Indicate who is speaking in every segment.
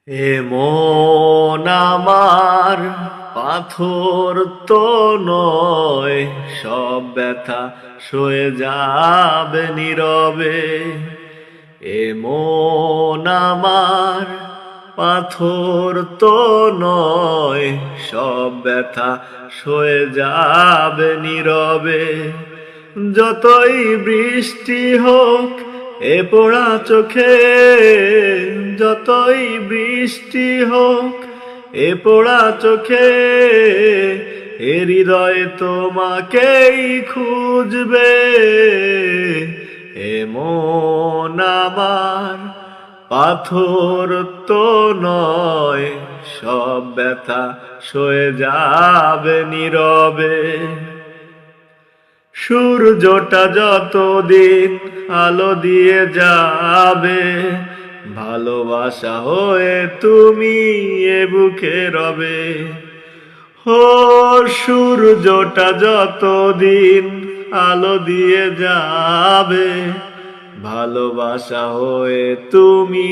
Speaker 1: এ মন আমার পাথর তো নয়, সব ব্যথা সয়ে যাবে নীরবে। এ মন আমার পাথর তো নয়, সব ব্যথা সয়ে যাবে নীরবে। যতই বৃষ্টি হোক এ পোড়া চোখে, যতই বৃষ্টি হোক এ পোড়া চোখে, এ হৃদয় তোমাকেই খুঁজবে। এ মন আমার পাথর তো নয়, সব ব্যথা সয়ে যাবে নীরবে। সূর্যটা যতদিন আলো দিয়ে যাবে, ভালোবাসা হয়ে তুমি এ বুকে রবে। ও সূর্যটা যতদিন আলো দিয়ে যাবে, ভালোবাসা হয়ে তুমি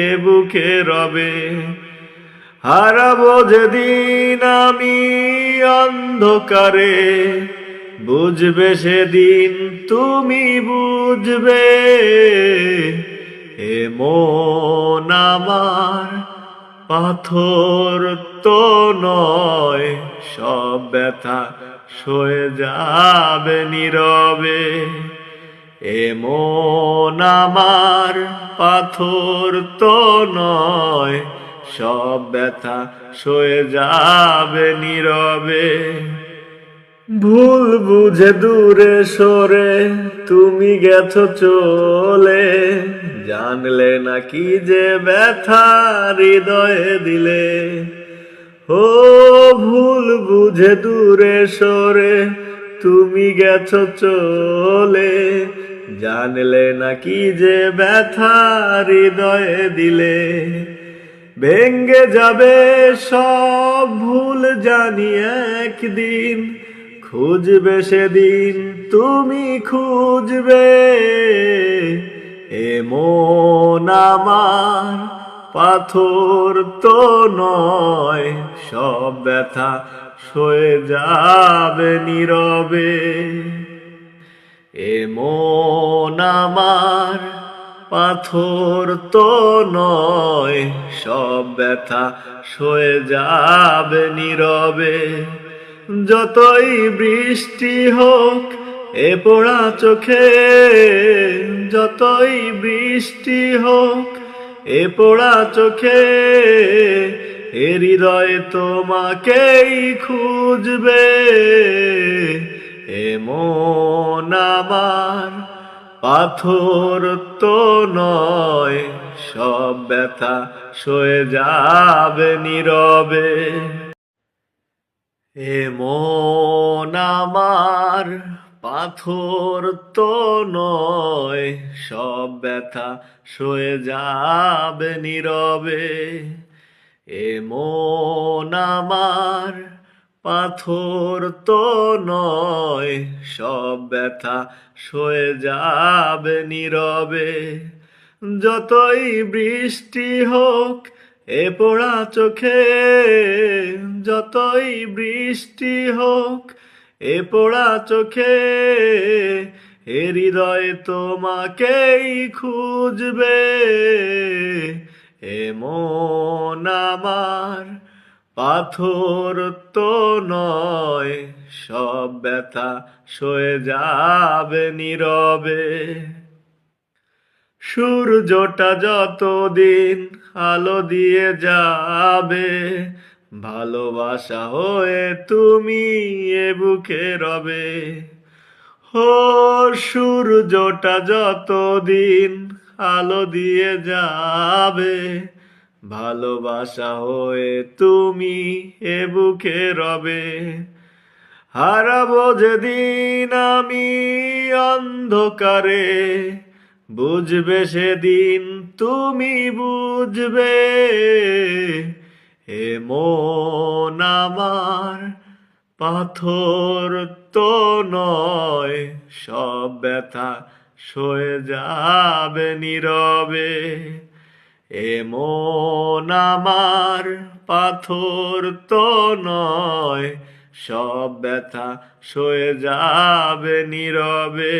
Speaker 1: এ বুকে রবে। হারাবো যেদিন আমি অন্ধকারে, বুঝবে সেদিন তুমি বুঝবে। এ মন আমার পাথর তো নয়, সব ব্যথা সয়ে যাবে নীরবে। এ মন আমার পাথর তো নয়, সব ব্যথা সয়ে যাবে নীরবে। ভুল বুঝে দূরে সরে তুমি গেছো চলে, জানলে নাকি যে ব্যথা হৃদয়ে দিলে। ও ভুল বুঝে দূরে সরে তুমি গেছো চলে, জানলে নাকি যে ব্যথা হৃদয়ে দিলে। ভেঙ্গে যাবে সব ভুল জানি একদিন, খুঁজবে সেদিন তুমি খুঁজবে। এ মন আমার পাথর তো নয়, সব ব্যথা সয়ে যাবে নীরবে। এ মন আমার পাথর তো নয়, সব ব্যথা সয়ে যাবে নীরবে। যতই বৃষ্টি হোক এ পোড়া চোখে, যতই বৃষ্টি হোক এ পোড়া চোখে, এ হৃদয় তোমাকেই খুঁজবে। এ মন আমার পাথর তো নয়, সব ব্যথা সয়ে যাবে নীরবে। এ মন আমার পাথর তো নয়, সব ব্যথা সয়ে যাবে নীরবে। এ মন আমার পাথর তো নয়, সব ব্যথা সয়ে যাবে নীরবে। যতই বৃষ্টি হোক এ পোড়া চোখে, যতই বৃষ্টি হোক এ পোড়া চোখে, এ হৃদয় তোমাকেই খুঁজবে। এ মন আমার পাথর তো নয়, সব ব্যথা সয়ে যাবে নীরবে। সূর্যটা যতদিন আলো দিয়ে যাবে, ভালোবাসা হয়ে তুমি এ বুকে রবে। ও সূর্যটা যতদিন আলো দিয়ে যাবে, ভালোবাসা হয়ে তুমি এ বুকে রবে। হারাবো যেদিন আমি অন্ধকারে, বুঝবে সেদিন তুমি বুঝবে। এ মন আমার পাথর তো নয়, সব ব্যথা সয়ে যাবে নীরবে। এমন আমার পাথর তো নয়, সব ব্যথা সয়ে যাবে নীরবে।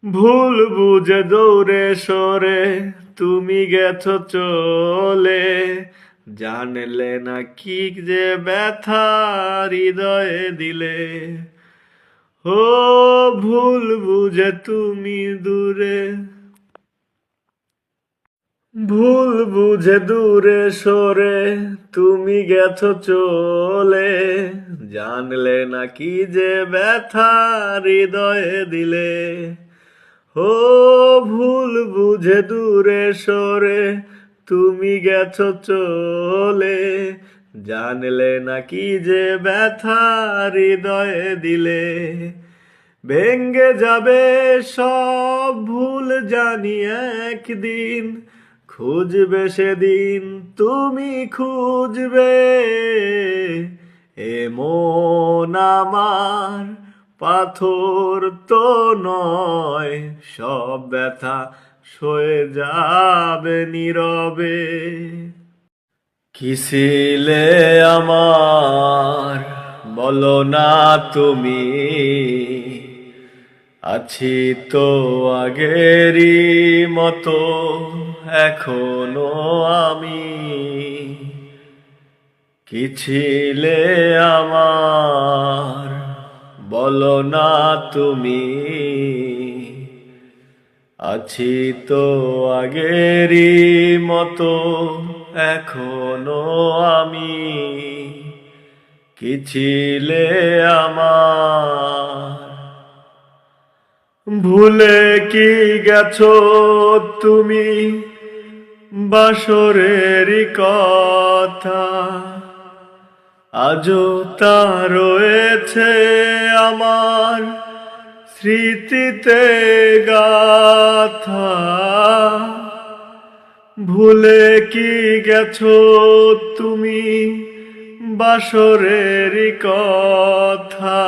Speaker 1: ভুল বুঝে দৌড়ে সরে তুমি গেছো চলে, জানলে না কি যে ব্যথা হৃদয়ে দিলে। ও ভুল বুঝে তুমি দূরে, ভুল বুঝে দূরে সরে তুমি গেছো চলে, জানলে না কি যে ব্যথা হৃদয়ে দিলে। ও ভুল বুঝে দূরে সরে তুমি গেছো চলে, জানলে না কি যে ব্যথা হৃদয়ে দিলে। ভেঙ্গে যাবে সব ভুল জানি একদিন, খুঁজবে সেদিন তুমি খুঁজবে। এমন আমার পাথর তো নয়, সব ব্যথা সয়ে যাবে নীরবে। কি ছিলে আমার বলো না তুমি, আছি তো আগেরই মতো এখনো আমি। কি ছিলে আমার বলো না তুমি, আছি তো আগেরই মতো এখনো আমি। কি ছিলে আমার ভুলে কি গেছো তুমি বাসরেরই কথা, আজও তা রয়েছে আমার স্মৃতিতে গাথা। ভুলে কি গেছো তুমি বাসরেরই কথা,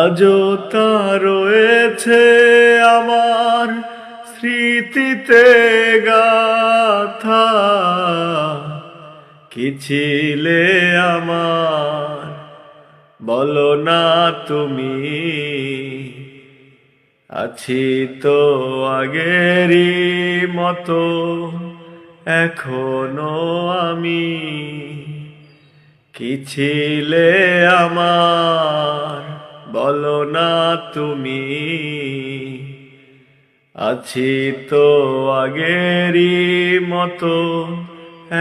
Speaker 1: আজও তা রয়েছে আমার স্মৃতিতে গাথা। কি ছিলে আমার বলো না তুমি, আছি তো আগেরই মতো এখনো আমি। কি ছিলে আমার বলো না তুমি, আছি তো আগেরই মতো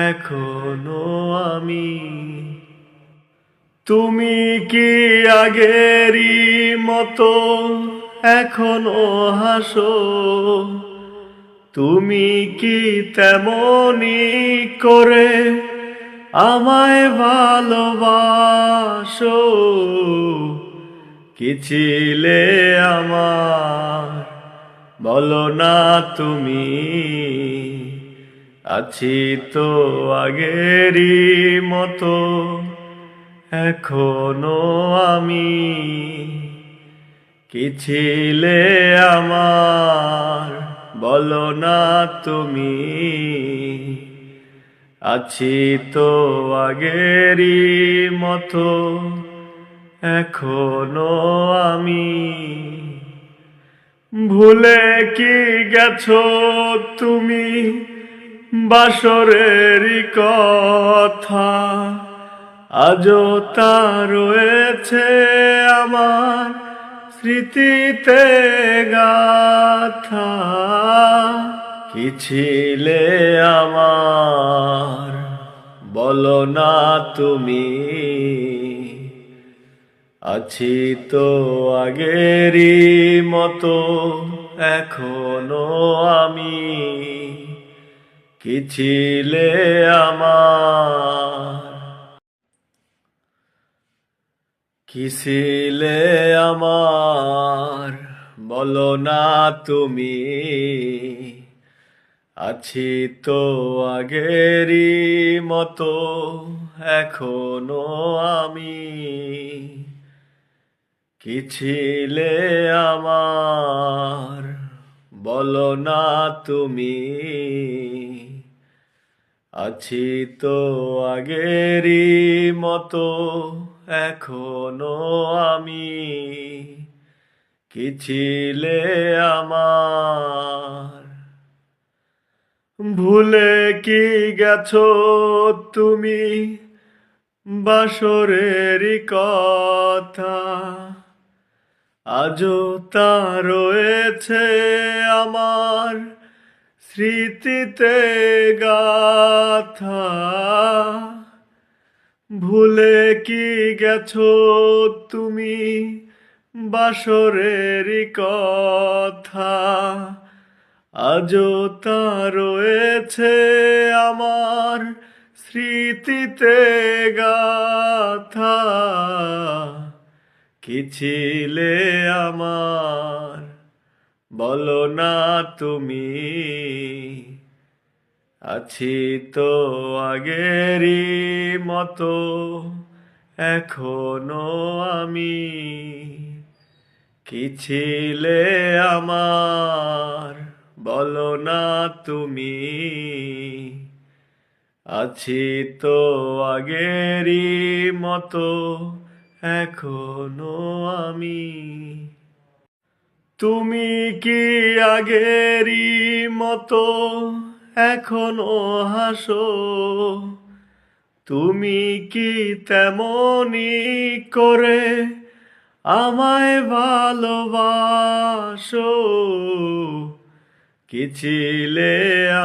Speaker 1: এখনো আমি। তুমি কি আগেরই মতো এখনো হাসো, তুমি কি তেমনি করে আমায় ভালোবাসো। কি ছিলে আমার বলো না তুমি, আছি তো আগেরই মতো এখনো আমি। কি ছিলে আমার বলো না তুমি, আছি তো আগেরই মতো এখনো আমি। ভুলে কি গেছো তুমি বাসরেরই কথা, আজও তা রয়েছে আমার স্মৃতিতে গাথা। কি ছিলে আমার বলো না তুমি, আছি তো আগেরই মতো এখনো আমি। কি ছিলে আমার কি ছিলে আমার বলো না তুমি, আছি তো আগেরই মতো এখনো আমি। কি ছিলে আমার বলো না তুমি। আছি তো আগেরই মতো এখনো আমি, কি ছিলে আমার। ভুলে কি গেছো তুমি বাসরেরই কথা, আজও তা রয়েছে আমার স্মৃতিতে গাথা। ভুলে কি গেছো তুমি বাসরেরই কথা, আজও তা রয়েছে আমার স্মৃতিতে গাথা। কি ছিলে আমার বলো না তুমি। আছি তো আগেরই মতো এখনো আমি, কি ছিলে আমার বলো না তুমি। আছি তো আগেরই মতো এখনো আমি। তুমি কি আগেরই মতো এখনো হাসো, তুমি কি তেমনি করে আমায় ভালোবাসো। কি ছিলে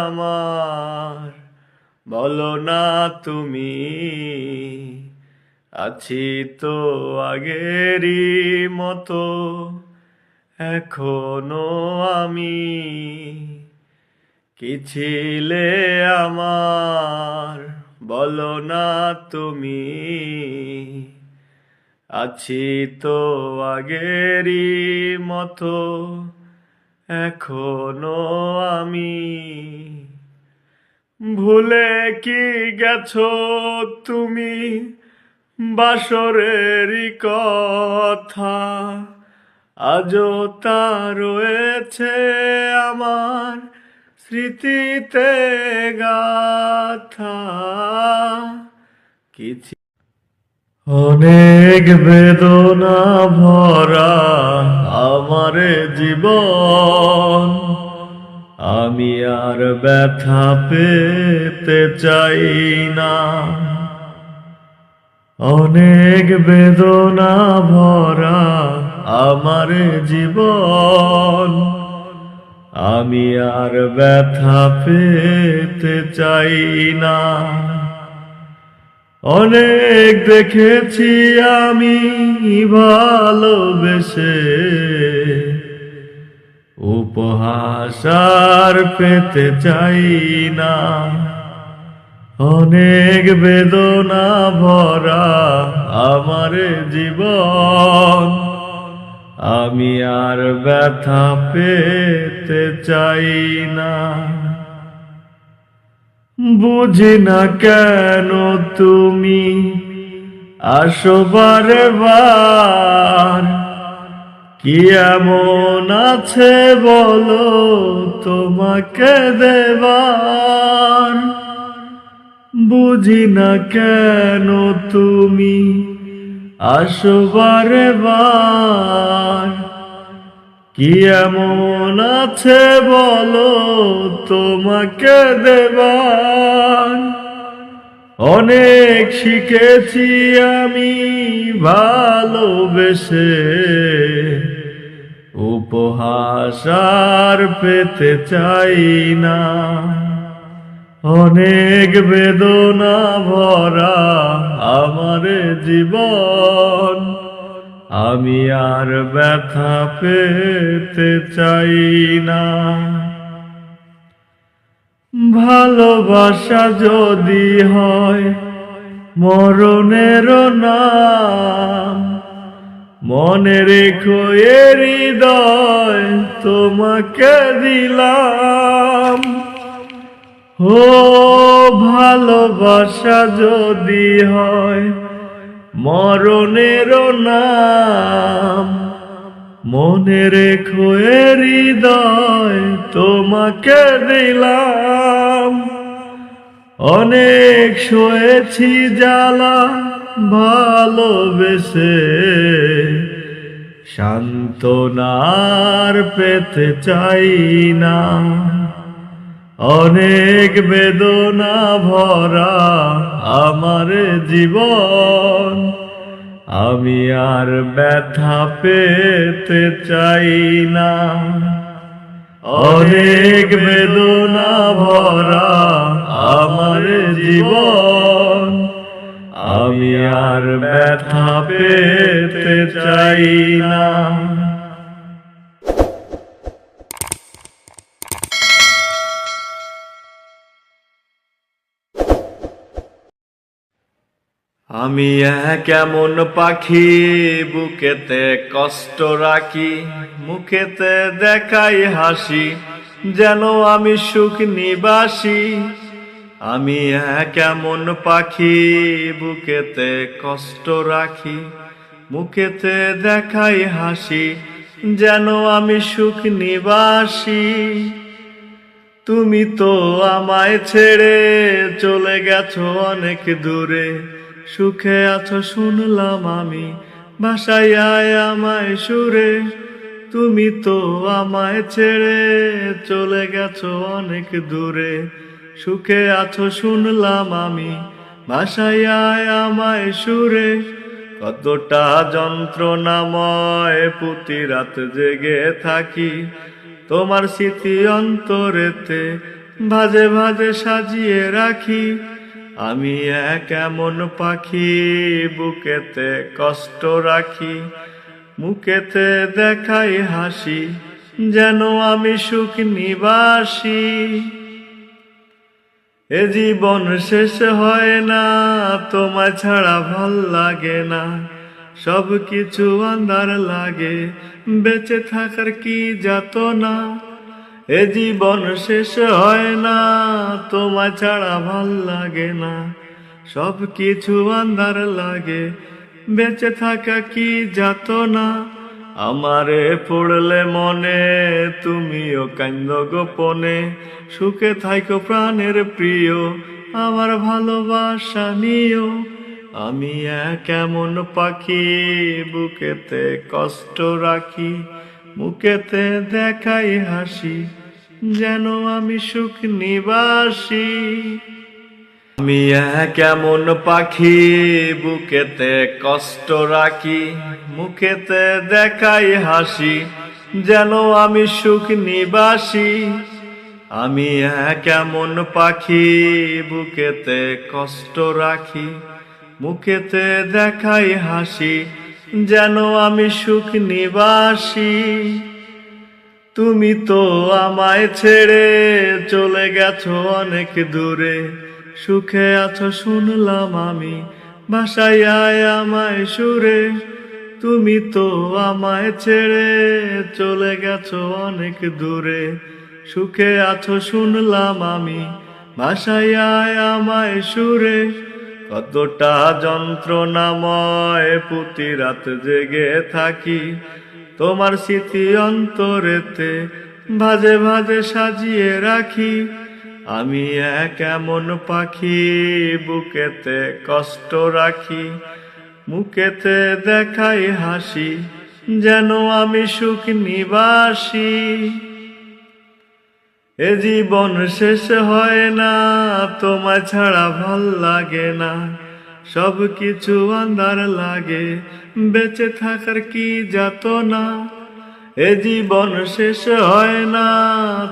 Speaker 1: আমার বলো না তুমি। আছি তো আগেরই মতো এখনো আমি, কি ছিলে আমার বলো না তুমি। আছি তো আগেরই মতো এখনো আমি। ভুলে কি গেছো তুমি বাসরেরই কথা, আজও তা রয়েছে আমার স্মৃতিতে গাথা। কিছু অনেক বেদনা ভরা আমার জীবন, আমি আর ব্যথা পেতে চাই না। অনেক বেদনা ভরা আমার জীবন, আমি আর ব্যথা পেতে চাই না। অনেক দেখেছি আমি ভালোবেসে, উপহাস আর পেতে চাই না। অনেক বেদনা ভরা আমার জীবন, আমি আর ব্যথা পেতে চাই না। বুঝি না কেন তুমি আসো বারে বার, কি এমন আছে বলো তোমাকে দেবার। বুঝি না কেন তুমি আসো বারে বার, কি এমন আছে বলো তোমাকে দেবার। অনেক শিখেছি আমি ভালোবেসে, উপহাস আর পেতে চাই না। অনেক বেদনা ভরা আমার জীবন, আমি আর ব্যথা পেতে চাই না। ভালোবাসা যদি হয় মরণের নাম, মনে রেখো এ হৃদয় তোমাকে দিলাম। ও ভালোবাসা যদি হয় মরণের নাম, মনে রেখো এ হৃদয় তোমাকে দিলাম। অনেক সয়েছি জ্বালা ভালোবেসে, সান্ত্বনার পেতে চাই না। অনেক বেদনা ভরা আমার জীবন, আমি আর ব্যথা পেতে চাই না। অনেক বেদনা ভরা আমার জীবন, আমি আর ব্যথা পেতে চাই না। আমি এক এমন পাখি, বুকেতে কষ্ট রাখি, মুখেতে দেখাই হাসি, যেন আমি সুখ নিবাসী। আমি এক এমন পাখি, বুকেতে কষ্ট রাখি, মুখেতে দেখাই হাসি, যেন আমি সুখ নিবাসী। তুমি তো আমায় ছেড়ে চলে গেছো অনেক দূরে, সুখে আছো শুনলাম আমি, ভাষায় আমায় সুরে। তুমি তো আমায় ছেড়ে চলে গেছো অনেক দূরে, সুখে আছো শুনলাম আমি, ভাষায় আমায় সুরে। কতটা যন্ত্রণাময় প্রতি রাত জেগে থাকি, তোমার স্মৃতি অন্তরেতে ভাজে ভাজে সাজিয়ে রাখি। আমি এক এমন পাখি, বুকেতে কষ্ট রাখি, মুখেতে দেখাই হাসি, যেন আমি সুখ নিবাসী। এ জীবন শেষ হয় না, তোমায় ছাড়া ভাল লাগে না, সব কিছু আন্ধার লাগে, বেঁচে থাকার কি যাতনা। এ জীবন শেষ হয় না, তোমায় ছাড়া ভাল লাগে না, সব কিছু আন্ধার লাগে, বেঁচে থাকা কি যাতনা। আমারে পড়লে মনে তুমিও কান্দো গোপনে, সুখে থাইকো প্রাণের প্রিয়, আমার ভালোবাসা নিও। আমি এক এমন পাখি, বুকেতে কষ্ট রাখি, মুখেতে দেখাই হাসি, যেন আমি সুখ নিবাসী। আমি এক এমন পাখি, বুকেতে কষ্ট রাখি, মুখেতে দেখাই হাসি, যেন আমি সুখ নিবাসী। আমি এক এমন পাখি, বুকেতে কষ্ট রাখি, মুখেতে দেখাই হাসি, যেন আমি সুখ নিবাসী। তুমি তো আমায় ছেড়ে চলে গেছো অনেক দূরে, সুখে আছো শুনলাম আমি, ভাষায় আমায় সুরে। তুমি তো আমায় ছেড়ে চলে গেছো অনেক দূরে, সুখে আছো শুনলাম আমি, ভাষায় আমায় সুরে। কতটা যন্ত্রণাময় প্রতি রাত জেগে থাকি, তোমার স্মৃতি অন্তরেতে ভাজে ভাজে সাজিয়ে রাখি। আমি এক এমন পাখি, বুকেতে কষ্ট রাখি, মুখেতে দেখাই হাসি, যেন আমি সুখ নিবাসী। এ জীবন শেষ হয় না, তোমায় ছাড়া ভাল লাগে না, সব কিছু আন্ধার লাগে, বেঁচে থাকার কি যাতনা। এ জীবন শেষ হয় না,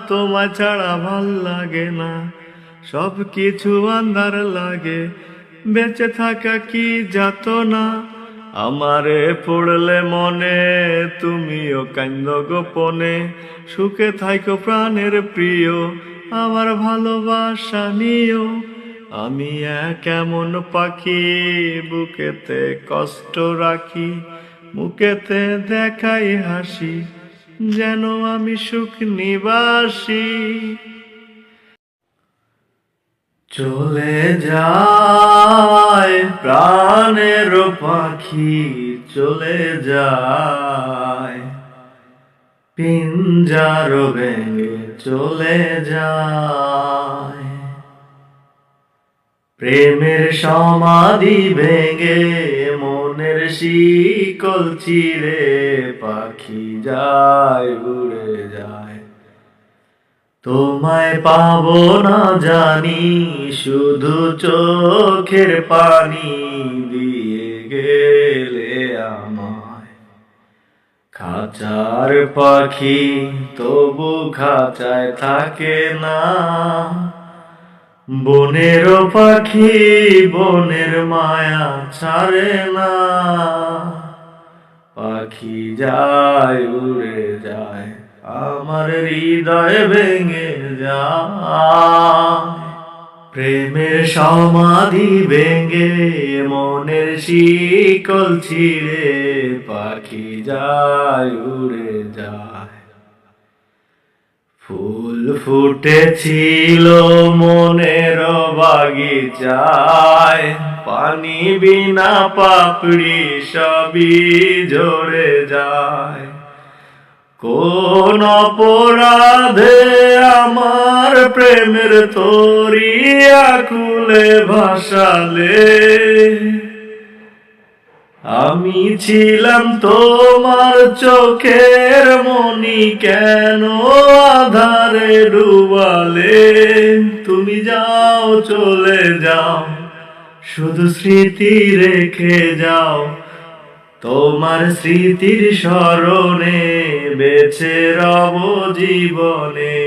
Speaker 1: তোমায় ছাড়া ভাল লাগে না, সব কিছু আন্ধার লাগে, বেঁচে থাকা কি যাতনা। আমারে পড়লে মনে তুমিও কান্দো গোপনে, সুখে থাইকো প্রাণের প্রিয়, আমার ভালোবাসা নিও। আমি এক এমন পাখি, বুকেতে কষ্ট রাখি, মুখেতে দেখাই হাসি, যেন আমি সুখ নিবাসী। চলে যায় প্রাণের পাখি, চলে যায়। পিঞ্জার ভেঙে চলে যায়। প্রেমের সমাধি ভেঙে মনের শিকল চিরে পাখি যায় উড়ে যায়। তোমায় পাবো না জানি, শুধু চোখের পানি দিয়ে গেলে আমায়। খাঁচার পাখি তবু খাঁচায় থাকে না, বনের পাখি বনের মায়া ছাড়ে না। পাখি যায় উড়ে যায়, আমার হৃদয় ভেঙে যায়। প্রেমের সমাধি ভেঙে মনের শিকল ছিঁড়ে পাখি যায় উড়ে যায়। ফুল ফুটেছিল মনের বাগিচায়, পানি বিনা পাপড়ি সবই ঝরে যায়। কোন অপরাধে আমার প্রেমের তরি আকুলে ভাসালে? আমি ছিলাম তোমার চোখের মনি, কেন আধারে ডুবালে? তুমি যাও চলে যাও, শুধু স্মৃতি রেখে যাও। তোমার স্মৃতির স্মরণে বেঁচে রব জীবনে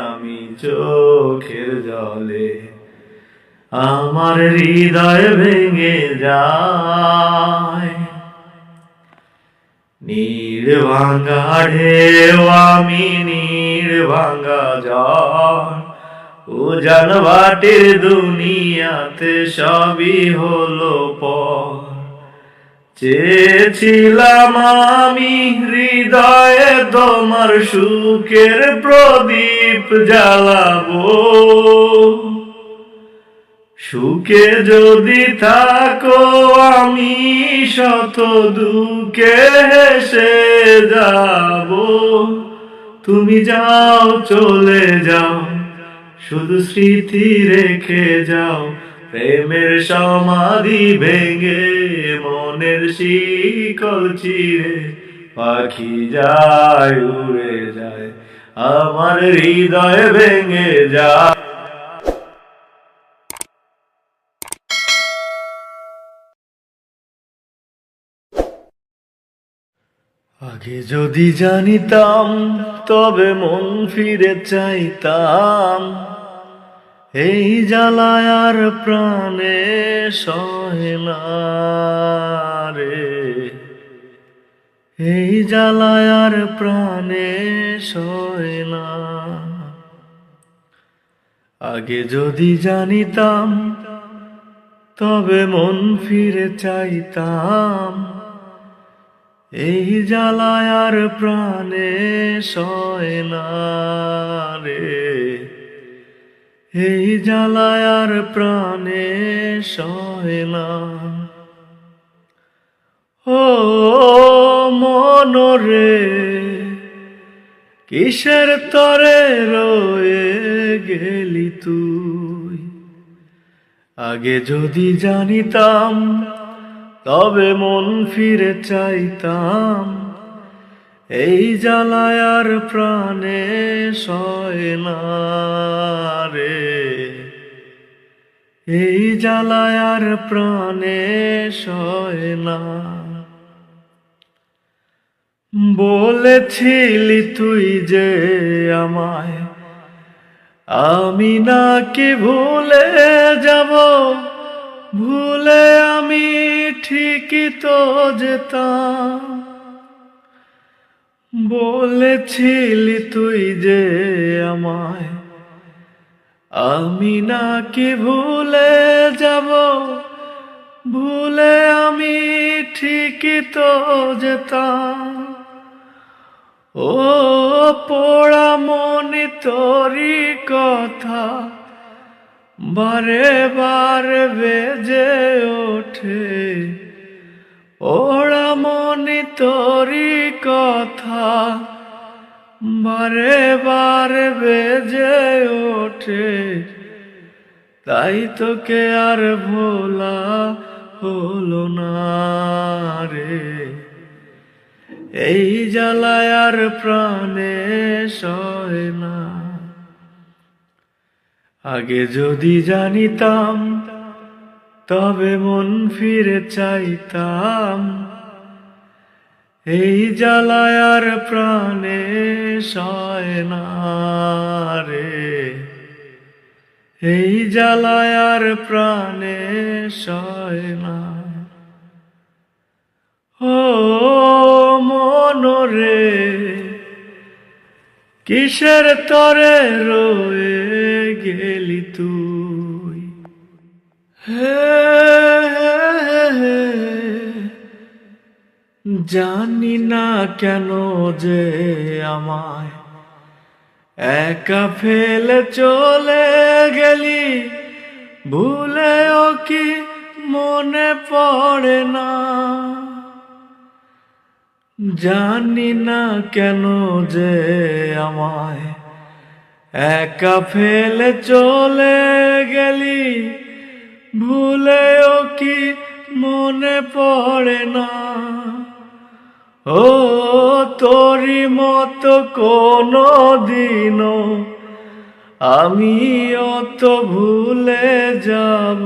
Speaker 1: আমি চোখের জলে। আমার হৃদয় ভেঙে যায়। নীর ভাঙা ঢেউ আমি নীর ভাঙা জল, উজান ভাটির দুনিয়াতে সবই হলো পর। চেয়েছিলাম আমি হৃদয়ে তোমার সুখের প্রদীপ জ্বালাবো, সুখে যদি থাকো আমি শত দুঃখে হেসে যাব। তুমি যাও চলে যাও, শুধু স্মৃতি রেখে যাও। প্রেমের সমাধি ভেঙে মনের শিকল চিরে পাখি যায় উড়ে যায়, আমার হৃদয় ভেঙে যায়। আগে যদি জানিতাম তবে মন ফিরে চাইতাম, এই জ্বালায় আর প্রাণে সহে না রে। এই জ্বালায় আর প্রাণে সহে না। আগে যদি জানিতাম তবে মন ফিরে চাইতাম, এই জ্বালায় আর প্রাণে সয় না রে। এই জ্বালায় আর প্রাণে সয় না। ও মনরে কিসের তরে রয়ে গেলি তুই? আগে যদি জানিতাম তবে মন ফিরে চাইতাম, এই জ্বালায় আর প্রাণে সয় না রে। এই জ্বালায় আর প্রাণে সয় না। বলেছিলি তুই যে আমায় আমি নাকি ভুলে যাব, ভুলে আমি ঠিকই তো যেতাম। বলেছিলি তুই যে আমায় আমি নাকি ভুলে যাব, ভুলে আমি ঠিকই তো যেতাম। ও পোড়া মনি তোরি কথা বারে বারে বেজে ওঠে। ওরা মনি তোরি কথা বারে বারে বেজে ওঠে, তাই তোকে আর ভোলা হলো না রে। এই জ্বালায় আর প্রাণে সয় না। আগে যদি জানিতাম, তবে মন ফিরে চাইতাম। এই জ্বালায় আর প্রাণে সয় না রে। এই জ্বালায় আর প্রাণে সয় না। ও মনরে, কিসের তরে রয়ে গেলি তুই? জানি না কেন যে আমায় একা ফেলে চলে গেলি, ভুলেও কি মনে পড়ে না? জানি না কেন যে আমায় একা ফেলে চলে গেলি, ভুলেও কি মনে পড়ে না? ও তোরি মতো কোনো দিনও আমিও তো ভুলে যাব।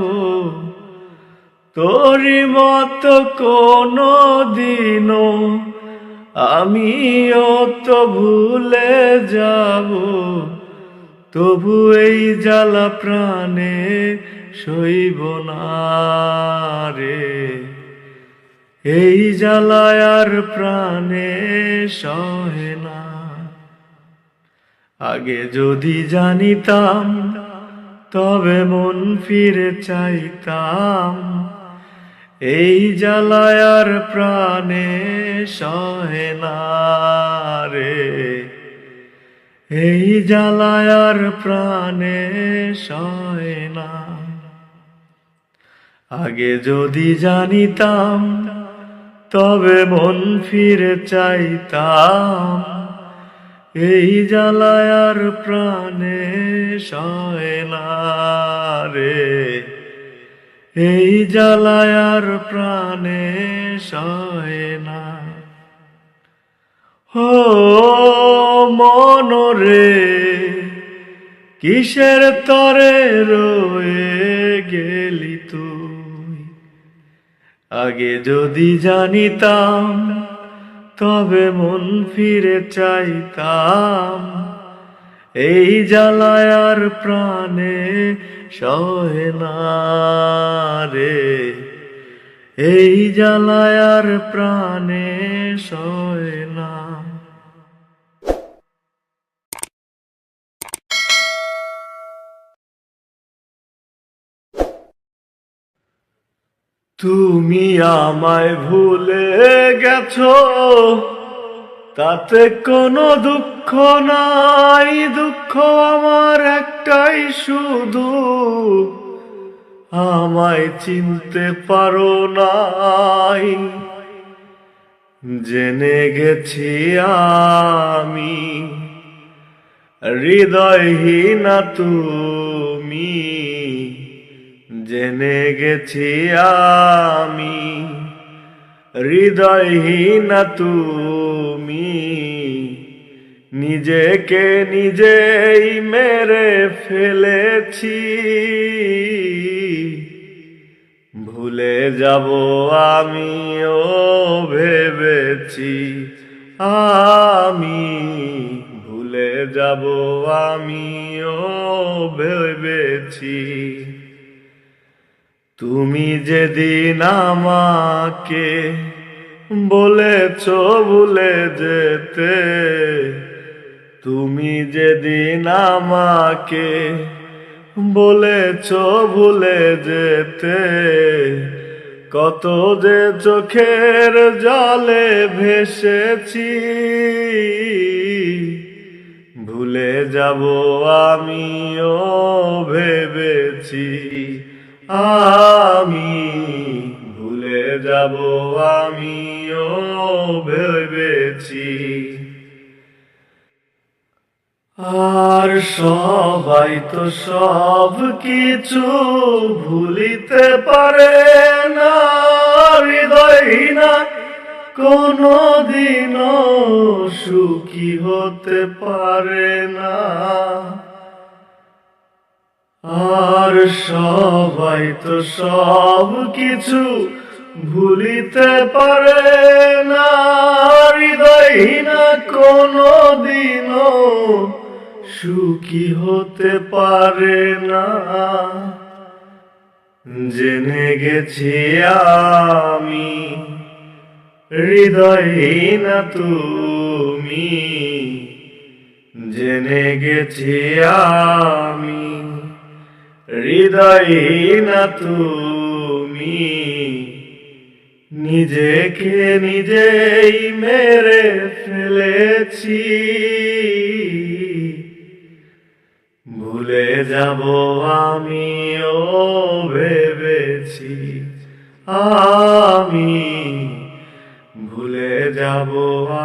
Speaker 1: তোরি মতো কোনো দিনও আমিও তো ভুলে যাব। তবু এই জ্বালা প্রাণে সইব না রে। এই জ্বালায় আর প্রাণে সহে না। আগে যদি জানিতাম, তবে মন ফিরে চাইতাম। এই জ্বালায় আর প্রাণে সহে না রে। এই জ্বালায় আর প্রাণে সহে না। আগে যদি জানিতাম, তবে মন ফিরে চাইতাম। এই জ্বালায় আর প্রাণে সয় না রে। এই জ্বালায় আর প্রাণে সয় না। ও মনরে, কিসের তরে রয়ে গেলি তুই? আগে যদি জানিতাম, তবে মন ফিরে চাইতাম। এই জ্বালায় আর প্রাণে সহে না রে। এই জ্বালায় আর প্রাণে সহে না। তুমি আমায় ভুলে গেছো, তাতে কোনো দুঃখ নাই। দুঃখ আমার একটাই শুধু, আমায় চিনতে পারো নাই। জেনে গেছি আমি হৃদয়হীনা তুমি। জেনে গেছি আমি হৃদয়হীনা তুমি। নিজেকে নিজেই মেরে ফেলেছি। ভুলে যাব আমিও ভেবেছি। আমি ভুলে যাব আমিও ভেবেছি। তুমি যেদিন আমাকে বলেছ ভুলে যেতে, তুমি যেদিন আমাকে বলেছ ভুলে যেতে, কত যে চোখের জলে ভেসেছি। ভুলে যাব আমিও ভেবেছি। আমি ভুলে যাব আমিও ভেবেছি। আর সবাই তো সব কিছু ভুলিতে পারে না, হৃদয়হীনা কোনদিনও সুখী হতে পারে না। আর সবাই তো সব কিছু ভুলিতে পারে না, হৃদয়হীনা কোনদিনও সুখী হতে পারে না। জেনে গেছি আমি হৃদয়হীনা তুমি, জেনে গেছি আমি হৃদয়হীনা তুমি। নিজেকে নিজেই মেরে ফেলেছি, ভুলে যাব আমিও ভেবেছি, আমি ভুলে যাব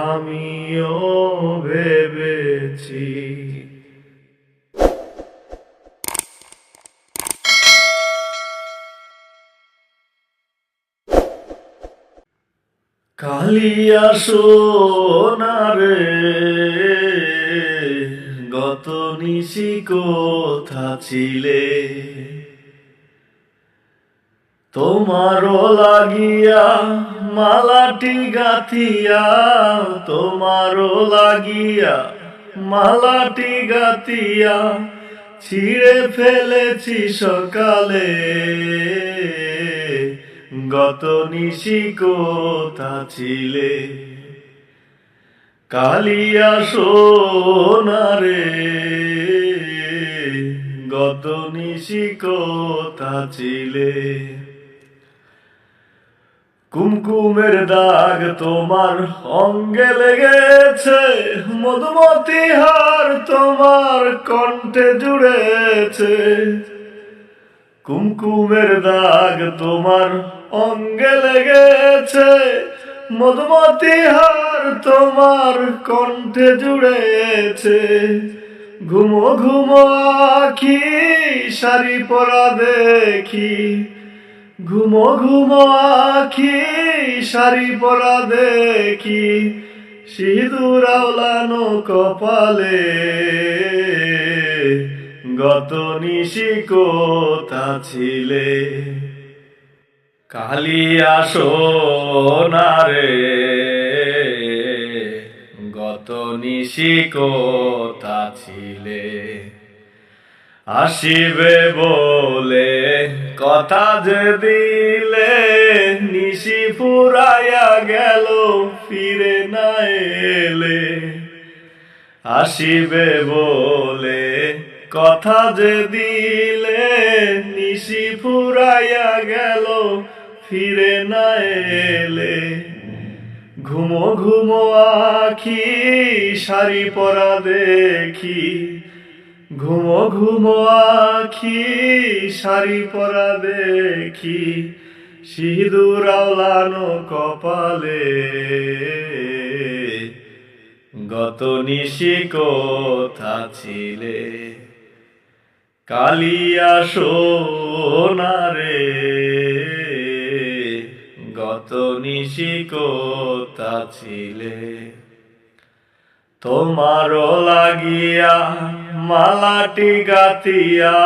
Speaker 1: আমিও ভেবেছি। কালিয়া সোনারে গত নিশি কোথা ছিলে, তোমারও লাগিয়া মালাটি গাথিয়া, তোমারও লাগিয়া মালাটি গাথিয়া ছিঁড়ে ফেলেছি সকালে। গত নিশি কোথা ছিলে, কালিয়া সোনারে গত নিশি কোথা ছিলে। কুমকুমের দাগ তোমার অঙ্গে লেগেছে, মধুমতি হার তোমার কণ্ঠে জুড়েছে। কুমকুমের দাগ তোমার অঙ্গে লেগেছে, মধুমতি হার তোমার কণ্ঠে জুড়েছে। ঘুমো ঘুমো আখি শাড়ি পরা দেখি, ঘুমো ঘুমো আখি শাড়ি পরা দেখি, সিঁদুর আওলানো কপালে। গত নিশি কোথা ছিলে, কালিয়া সোনারে গত নিশি কোথা ছিলে। আসিবে বলে কথা যে দিলে, নিশি ফুরাইয়া গেল ফিরে না এলে। আসিবে বলে কথা যে দিলে, নিশি ফুরাইয়া গেল ফিরে না এলে। ঘুমো ঘুমো আখি শাড়ি পরা দেখি, ঘুমো ঘুমো আখি শাড়ি পরা দেখি, সিঁদুর আওলানো কপালে। গত নিশি কোথা ছিলে, কালিয়া সোনারে গত নিশি কোথা ছিলে। তোমারও লাগিয়া মালাটি গাথিয়া,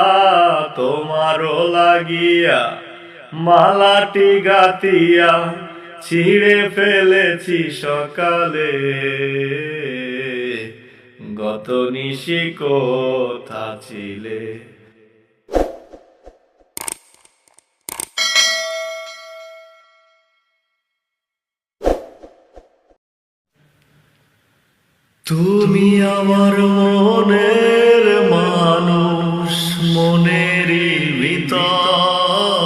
Speaker 1: তোমারও লাগিয়া মালাটি গাথিয়া ছিঁড়ে ফেলেছি সকালে। গত নিশি কোথা ছিলে। তুমি আমার মনের মানুষ, মনেরই ভিতর।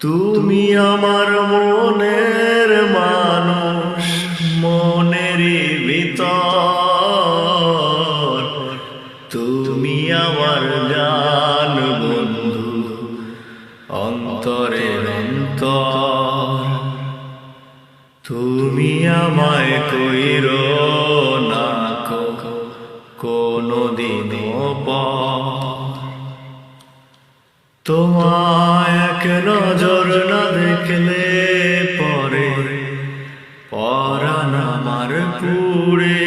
Speaker 1: তুমি আমার মনের মানুষ, মনেরই ভিতর। তুমি আমার জান বন্ধু, অন্তরের অন্তর। তুমি আমায় কইরো না তোমায় এক নজর না দেখলে পরে পরাণ আমার পুড়ে,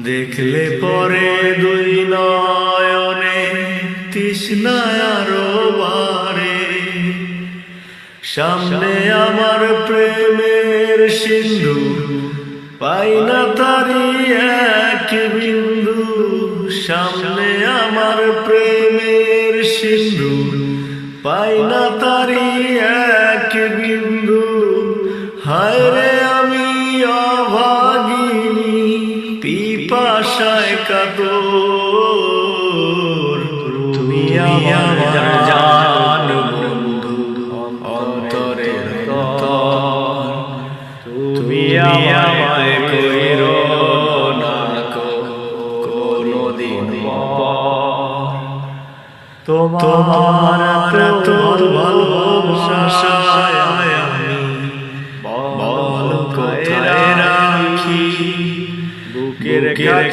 Speaker 1: দেখলে পরে দুই নয়নে তৃষ্ণায় আরো বাড়ে। সামনে আমার প্রেমের সিন্ধু, পাই না তারি এক বিন্দু। সামনে আমার প্রেমের সিন্ধু, পাই না তারি এক বিন্দু। হায় রে আমি অভাগিনী, পিপাসায় কাতর। তুমি আমার জান বন্ধু, অন্তরের তর। তুমি আমায় কইরো না কোনদিন পর। তোমার তো ভালোবাসায় আমি বল কোথায় রাখি। বুকের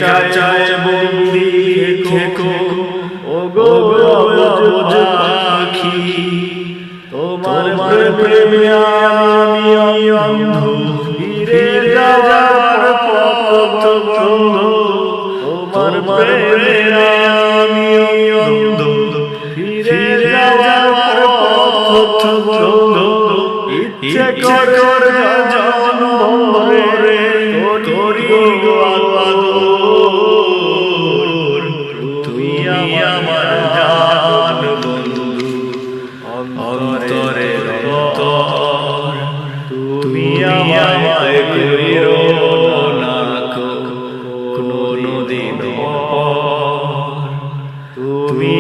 Speaker 1: কাঁচায় বন্দি থেকো ওগো অবুঝ পাখি। তোমার প্রেমে আমি অন্ধ, ফিরে যাওয়ার পথ বন্ধ। তোমার প্রেমে আমি অন্ধ, ফিরে যাওয়ার পথ বন্ধ। ইচ্ছে করে জন্ম ভরে করি আদর। তুমি আমার জান বন্ধু, অন্তরের তর। তুমি আমায় কইরো না কোনদিন পর। তুমি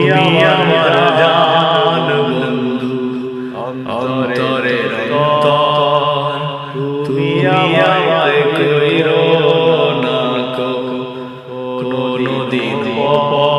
Speaker 1: আমার জান বন্ধু, অন্তরের তর। তুমি আমায় কইরো না কোনদিন পর।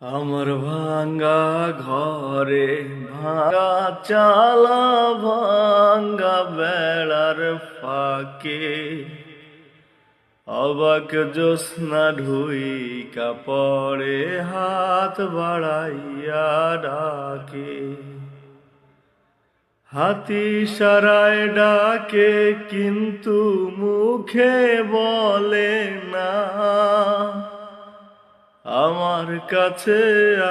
Speaker 1: আমার ভাঙ্গা ঘরে ভাঙ্গা চালা, ভাঙ্গা বেড়ার ফাঁকে অবাক জ্যোৎস্না ঢুইকা পড়ে, হাত বাড়াইয়া ডাকে। হাতি সারায় ডাকে কিন্তু মুখে বলে না। আমার কাছে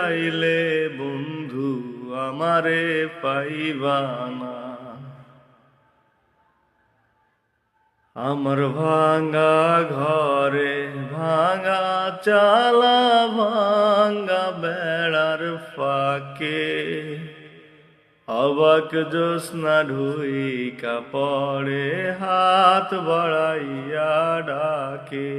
Speaker 1: আইলে বন্ধু আমারে পাইবা না। আমার ভাঙ্গা ঘরে ভাঙ্গা চালা, ভাঙ্গা বেড়ার ফাঁকে অবাক জ্যোৎস্না ঢুইকা পড়ে, হাত বাড়াইয়া ডাকে।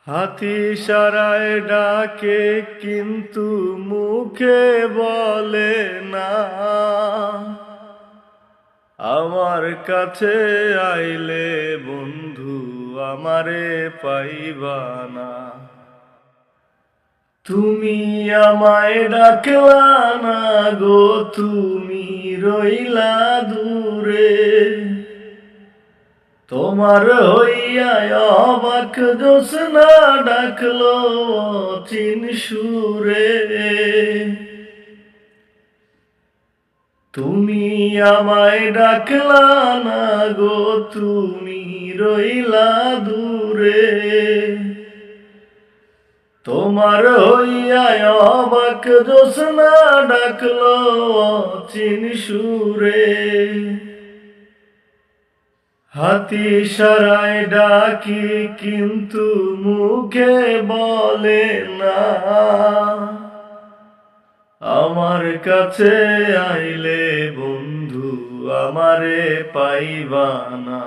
Speaker 1: হাতি সারায় ডাকে কিন্তু মুখে বলে না। আমার কাছে আইলে বন্ধু আমারে পাইবা না। তুমি আমায় ডাকলা না গো, তুমি রইলা দূরে। তোমার হইয়া অবাক জ্যোৎস্না ডাকলো অচিন সুরে। তুমি আমায় ডাকলা না গো, তুমি রইলা দূরে। তোমার হইয়া অবাক জ্যোৎস্না ডাকলো অচিন সুরে। হাতি সারায় ডাকি কিন্তু মুখে বলে না। আমার কাছে আইলে বন্ধু আমারে পাইবা না।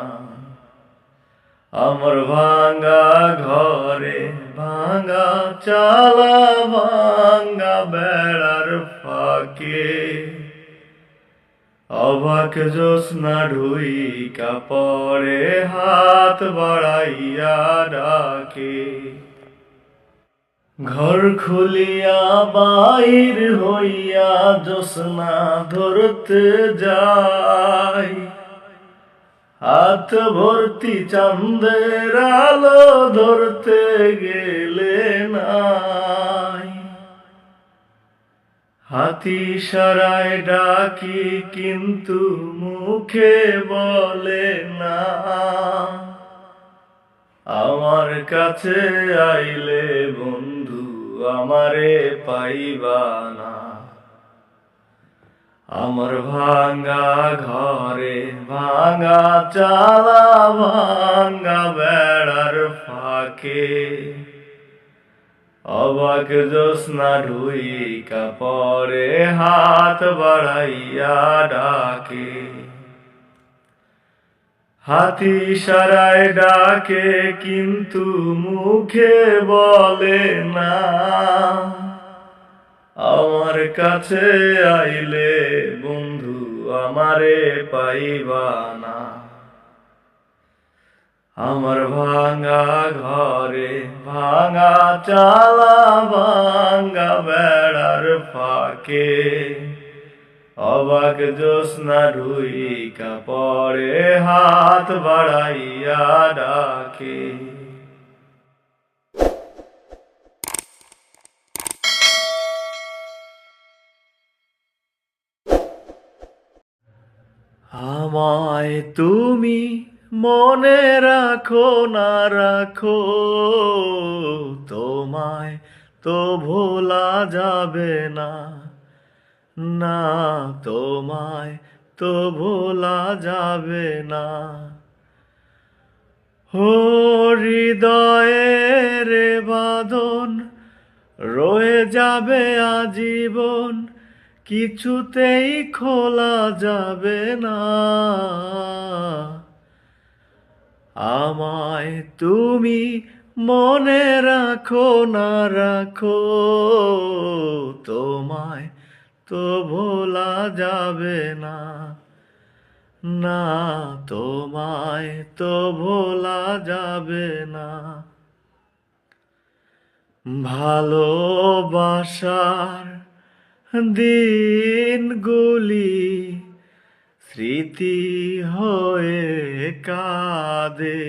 Speaker 1: আমার ভাঙ্গা ঘরে ভাঙ্গা চালা, ভাঙ্গা বেড়ার ফাঁকে অবাক জ্যোৎস্না ঢুইকা পড়ে, হাত বাড়াইয়া ডাকে। ঘর খুলিয়া বাইর হইয়া জ্যোৎস্না ধরতে যাই, হাত ভর্তি চাঁদের আলো ধরতে গেলে নাই, হাতি সারায় ডাকি কিন্তু মুখে বলে না, আমার কাছে আইলে বন্ধু আমারে পাইবা না। আমার ভাঙা ঘরে ভাঙা চালা ভাঙা বেড়ার ফাঁকে, অবাক জ্যোৎস্না ঢুইকা পরে হাত বাড়াইয়া ডাকে, হাতি সারায় ডাকে কিন্তু মুখে বলে না, আমার কাছে আইলে বন্ধু আমারে পাইবা না। আমার ভাঙা ঘরে ভাঙা চালা ভাঙা বেড়ার ফাঁকে, অবাক জ্যোৎস্না ঢুইকা পরে হাত বাড়াইয়া ডাকে। আমায় তুমি মনে রাখো না রাখো, তোমায় তো ভোলা যাবে না, না তোমায় তো ভোলা যাবে না। হৃদয়ের বাঁধন রয়ে যাবে আজীবন, কিছুতেই খোলা যাবে না। আমায় তুমি মনে রাখো না রাখো, তোমায় তো ভোলা যাবে না, না তোমায় তো ভোলা যাবে না। ভালোবাসার দিনগুলি স্মৃতি হয়ে কাঁদে,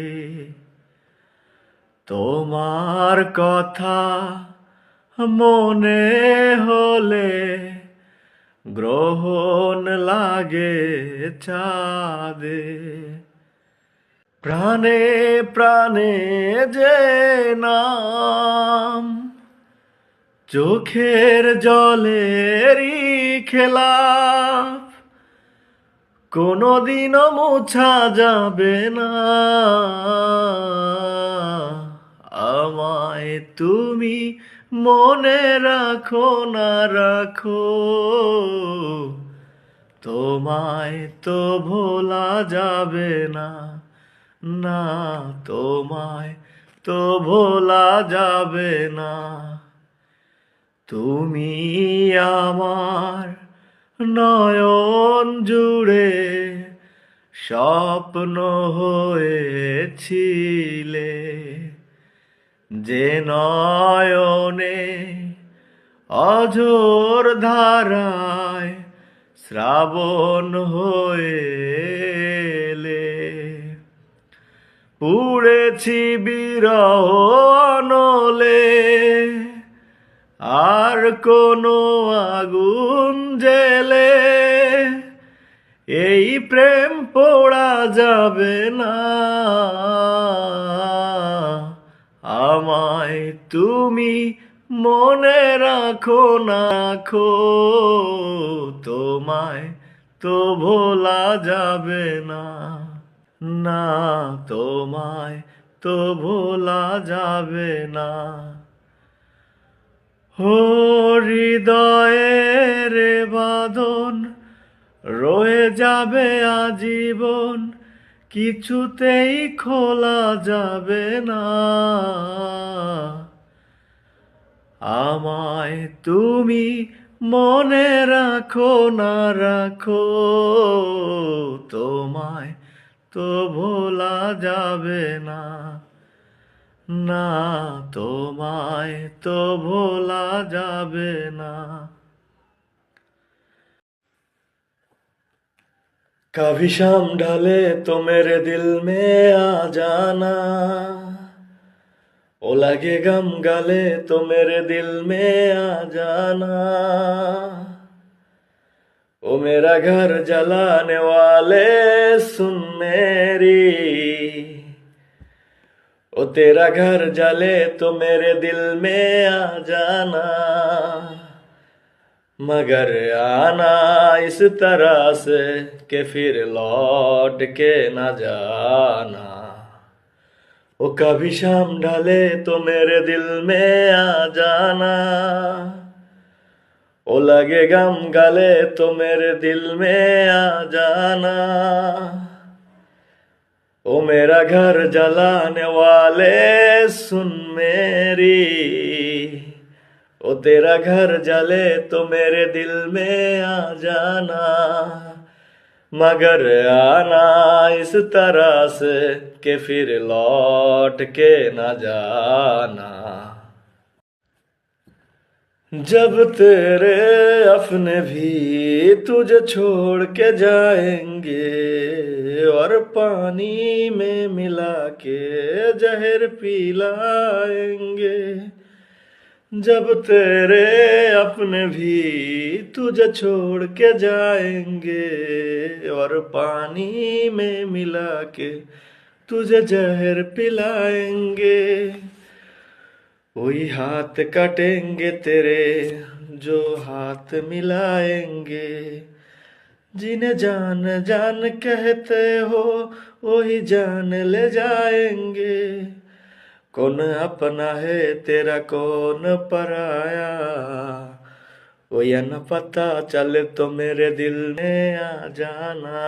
Speaker 1: তোমার কথা মনে হলে গ্রহণ লাগে চাঁদে। প্রাণে প্রাণে যে নাম চোখের জলেরই খেলাপ, কোনদিনও মোছা যাবে না। আমায় তুমি মনে রাখো না রাখো, তোমায় তো ভোলা যাবে না, না তোমায় তো ভোলা যাবে না। তুমি আমার নয়ন জুড়ে স্বপ্ন হয়েছিলে, যে নয়নে অঝোর ধারায় শ্রাবণ হয়ে এলে, পুড়েছি বিরহ অনলে, আর কোনো আগুন জেলে এই প্রেম পোড়া যাবে না। আমায় তুমি মনে রাখো না রাখো, তোমায় তো ভোলা যাবে না, না তোমায় তো ভোলা যাবে না। হৃদয়ের বাঁধন রয়ে যাবে আজীবন, কিছুতেই খোলা যাবে না। আমায় তুমি মনে রাখো না রাখো, তোমায় তো ভোলা যাবে না, না তোমায় তো ভোলা যাবে না। कभी शाम ढले तो मेरे दिल में आ जाना, ओ लगे गम गले तो मेरे दिल में आ जाना। ओ मेरा घर जलाने वाले सुन मेरी, ओ तेरा घर जले तो मेरे दिल में आ जाना, मगर आना इस तरह से कि फिर लौट के न जाना। ओ कभी शाम ढले तो मेरे दिल में आ जाना, ओ लगे गम गले तो मेरे दिल में आ जाना। ओ मेरा घर जलाने वाले सुन मेरी, ओ तेरा घर जले तो मेरे दिल में आ जाना, मगर आना इस तरह से कि फिर लौट के न जाना। जब तेरे अपने भी तुझे छोड़ के जाएंगे और पानी में मिला के जहर पिलाएंगे, जब तेरे अपने भी तुझे छोड़ के जाएंगे और पानी में मिला के तुझे जहर पिलाएंगे, वही हाथ काटेंगे तेरे जो हाथ मिलाएंगे। जिन्हें जान जान कहते हो वही जान ले जाएंगे, कौन अपना है तेरा कौन पराया, वो या न पता चले तो मेरे दिल में आ जाना,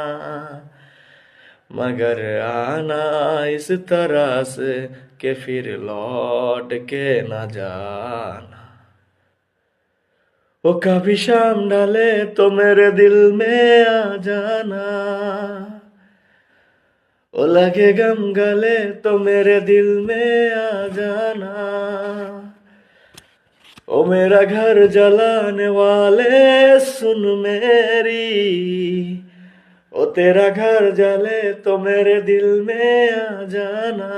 Speaker 1: मगर आना इस तरह से कि फिर लौट के न जाना। वो कभी शाम ढले तो मेरे दिल में आ जाना, ओ लगे गम गले तो मेरे दिल में आ जाना। ओ मेरा घर जलाने वाले सुन मेरी, ओ तेरा घर जले तो मेरे दिल में आ जाना।